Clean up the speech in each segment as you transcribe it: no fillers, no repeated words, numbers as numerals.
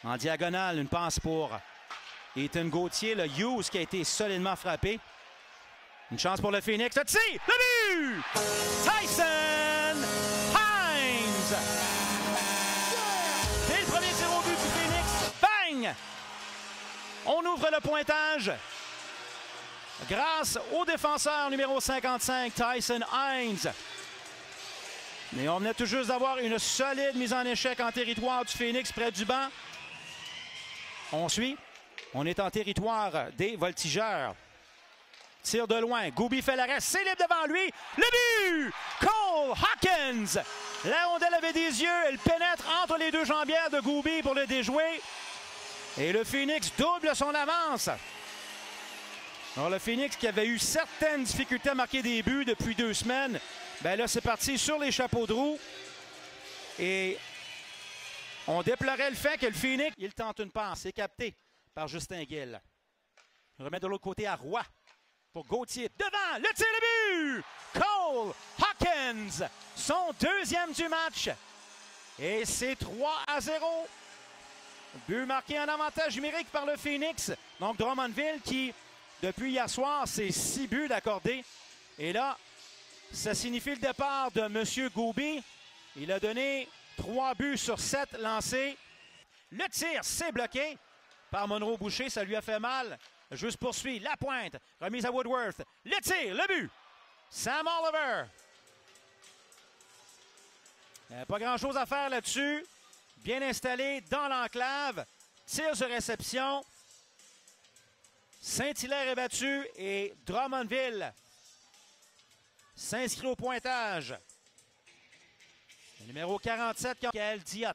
En diagonale, une passe pour Ethan Gauthier. Le Hughes qui a été solidement frappé. Une chance pour le Phoenix. Le tir! Le but! Tyson Hines! C'est le premier tir au but du Phoenix. Bang! On ouvre le pointage grâce au défenseur numéro 55, Tyson Hines. Mais on venait tout juste d'avoir une solide mise en échec en territoire du Phoenix près du banc. On suit. On est en territoire des voltigeurs. Tire de loin. Gooby fait l'arrêt. C'est libre devant lui. Le but! Cole Hawkins! La rondelle avait des yeux. Elle pénètre entre les deux jambières de Gooby pour le déjouer. Et le Phoenix double son avance. Alors le Phoenix qui avait eu certaines difficultés à marquer des buts depuis 2 semaines, ben là c'est parti sur les chapeaux de roue. Et on déplorait le fait que le Phoenix, il tente une passe, c'est capté par Justin Gill. Il remet de l'autre côté à Roy pour Gauthier. Devant, le tir, le but! Cole Hawkins, son 2e du match. Et c'est 3-0. But marqué en avantage numérique par le Phoenix. Donc Drummondville qui, depuis hier soir, c'est 6 buts d'accordé. Et là, ça signifie le départ de M. Gooby. Il a donné 3 buts sur 7 lancés. Le tir, c'est bloqué par Monroe Boucher. Ça lui a fait mal. Juste poursuit. La pointe. Remise à Woodworth. Le tir, le but. Sam Oliver. Pas grand-chose à faire là-dessus. Bien installé dans l'enclave. Tir sur réception. Saint-Hilaire est battu et Drummondville s'inscrit au pointage. Le numéro 47, Gaël Diot.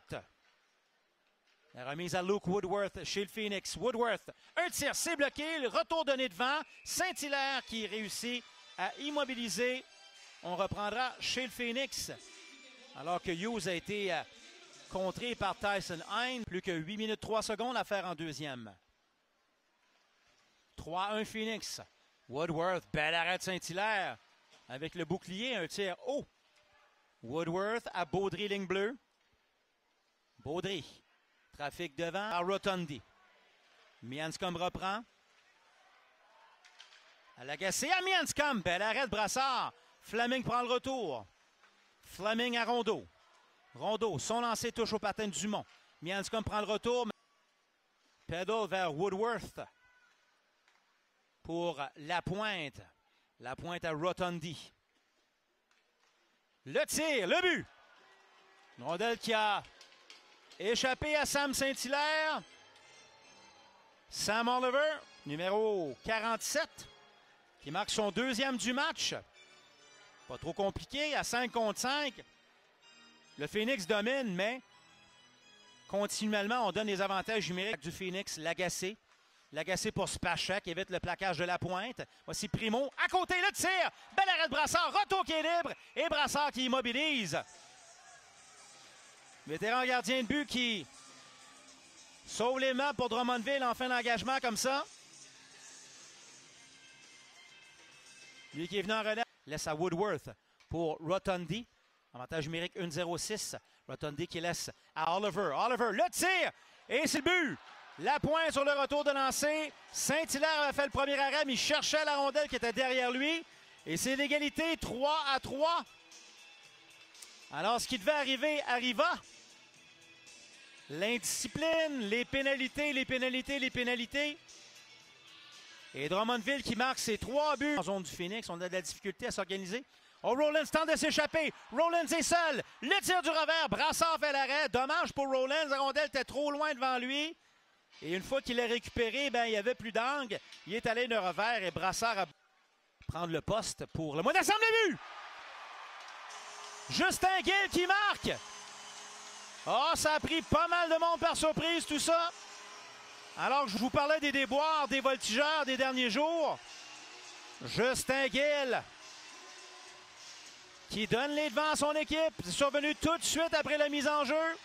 La remise à Luke Woodworth chez le Phoenix. Woodworth, un tir, c'est bloqué. Le retour donné devant. Saint-Hilaire qui réussit à immobiliser. On reprendra chez le Phoenix. Alors que Hughes a été contré par Tyson Hines. Plus que 8 minutes 3 secondes à faire en 2e. 3-1 Phoenix. Woodworth, bel arrêt de Saint-Hilaire. Avec le bouclier, un tir haut. Woodworth à Baudry, ligne bleue. Baudry. Trafic devant à Rotondi. Mianscombe reprend. À l'agacé à Mianscombe. Bel arrêt de Brassard. Fleming prend le retour. Fleming à Rondeau. Rondeau, son lancé touche au patin de Dumont. Mianscombe prend le retour. Pedal vers Woodworth. Pour la pointe. La pointe à Rotondi. Le tir, le but. Une rondelle qui a échappé à Sam Saint-Hilaire. Sam Oliver, numéro 47, qui marque son 2e du match. Pas trop compliqué, à 5 contre 5. Le Phoenix domine, mais continuellement, on donne les avantages numériques du Phoenix. L'agacé. L'agacé pour Spacek, évite le plaquage de la pointe. Voici Primo, à côté, le tir. Bel arrêt de Brassard, retour qui est libre. Et Brassard qui immobilise. Vétéran gardien de but qui sauve les meubles pour Drummondville en fin d'engagement comme ça. Lui qui est venu en relais, laisse à Woodworth pour Rotondi. Avantage numérique 1-0-6. Rotondi qui laisse à Oliver. Oliver, le tir. Et c'est le but. La pointe sur le retour de lancer. Saint-Hilaire a fait le premier arrêt, mais il cherchait la rondelle qui était derrière lui. Et c'est l'égalité 3-3. Alors, ce qui devait arriver, arriva. L'indiscipline, les pénalités, les pénalités, les pénalités. Et Drummondville qui marque ses 3 buts. En zone du Phoenix, on a de la difficulté à s'organiser. Oh, Rollins tente de s'échapper. Rollins est seul. Le tir du revers. Brassard fait l'arrêt. Dommage pour Rollins. La rondelle était trop loin devant lui. Et une fois qu'il l'a récupéré, ben, il n'y avait plus d'angle. Il est allé de revers et Brassard a prendre le poste pour le mois d'ensemble de but. Justin Gill qui marque. Oh, ça a pris pas mal de monde par surprise, tout ça. Alors que je vous parlais des déboires, des voltigeurs des derniers jours. Justin Gill qui donne les devants à son équipe. C'est survenu tout de suite après la mise en jeu.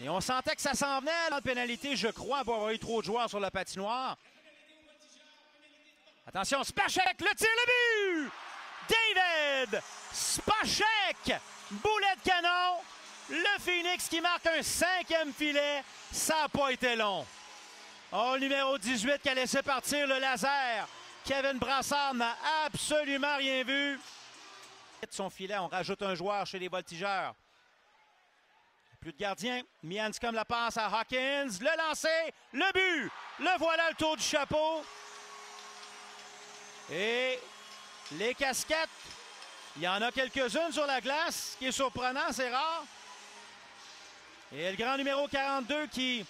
Et on sentait que ça s'en venait, la pénalité, je crois, pour avoir eu trop de joueurs sur la patinoire. Attention, Spacek, le tir, le but! David Spacek! Boulet de canon! Le Phoenix qui marque un 5e filet. Ça n'a pas été long. Oh, le numéro 18 qui a laissé partir le laser. Kevin Brassard n'a absolument rien vu. Son filet, on rajoute un joueur chez les Voltigeurs. Plus de gardien. Mianscom la passe à Hawkins. Le lancer, le but. Le voilà, le tour du chapeau. Et les casquettes, il y en a quelques-unes sur la glace. Ce qui est surprenant, c'est rare. Et le grand numéro 42 qui